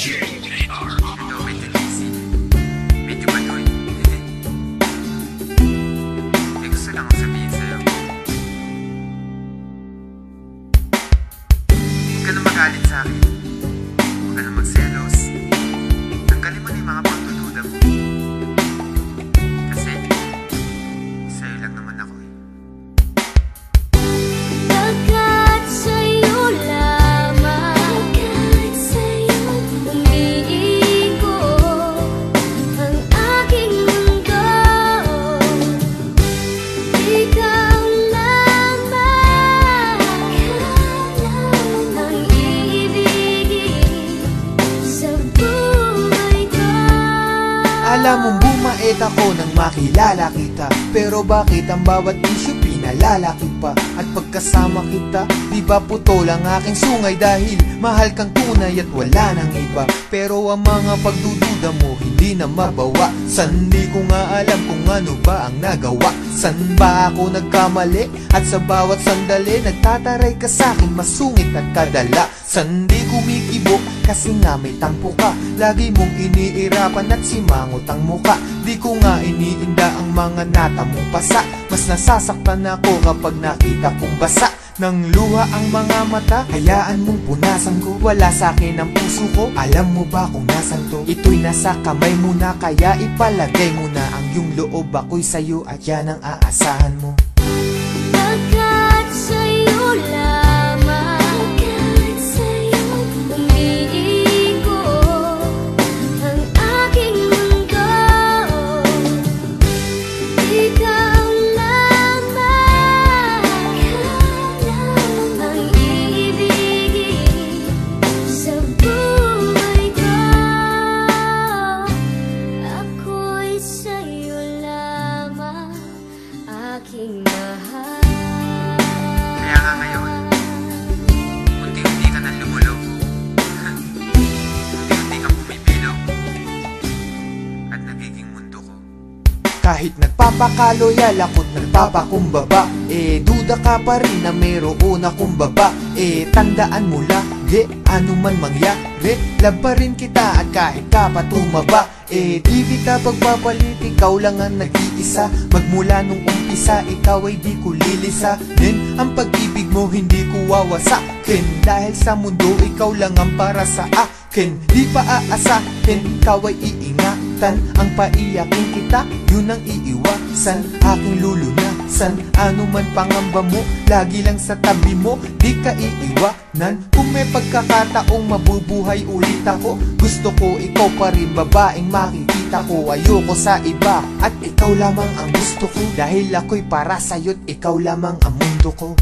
Ito, medyo busy. Medyo madoy. Eh, gusto lang akong sabihin sa'yo. Huwag ka na magalit sa'kin. Huwag ka na magselos. Tanggalin mo na yung mga pagdududa mo. Kasi, sa'yo lang naman ako eh. Pagkat sa'yo lamang, umiiko ang aking mundo. Ikaw lamang ang iibigin sa buhay ko. Alam mong bumait ako nang makilala kita, pero bakit ang bawat isyu pinalalaki pa? At pagkasama kita, di ba putol ang aking sungay? Dahil mahal kang tunay at wala nang iba. Pero ang mga pagdududa mo hindi na mabawa. San di ko nga alam kung ano ba ang nagawa. San ba ako nagkamali? At sa bawat sandali nagtataray ka sa'kin masungit at kadala. San di kumikibo kasi nga may tampo ka. Lagi mong iniirapan at simangot ang muka. Di ko nga iniinda ang mga natamong pasa. Mas nasasaktan ako kapag nakita kong basa ng luha ang mga mata. Hayaan mong punasan ko, wala sa'kin ang puso ko. Alam mo ba kung nasan to? Ito'y nasa kamay mo na, kaya ipalagay mo na ang iyong loob. Ako'y sa'yo at yan ang aasahan mo. Pagkat sa'yo lamang, umiiko ang aking mundo. Ikaw lamang ang iibigin sa buhay ko. Ako'y sa'yo lamang, aking mahal. Kaya nga ngayon, unti-unti ka nang lumulog. Unti-unti kang pumipilog. At nagiging mundo ko. Kahit nagpapakaloyal ako't nagpapakumbaba, duda ka pa rin na mayroon akong baba. Tandaan mo lagi, ano man mangyari, love pa rin kita at kahit ka pa tumaba. Di kita pagpapalit, ikaw lang ang nag-iisa. Magmula nung umpisa, ikaw ay di ko lilisanin. Ang pag-ibig mo hindi ko wawasakin. Dahil sa mundo, ikaw lang ang para sa akin. Di pa aasahin, ikaw ay iingatan. Ang paiyakin kita, yun ang iiwasan. Aking lulunasan, ano man pangamba mo, lagi lang sa tabi mo, di ka iiwanan. Kung may pagkakataong mabubuhay ulit ako, gusto ko ikaw pa rin, babaeng makikita ko. Ayoko sa iba, at ikaw lamang ang gusto ko. Dahil ako'y para sa'yo't ikaw lamang ang mundo ko.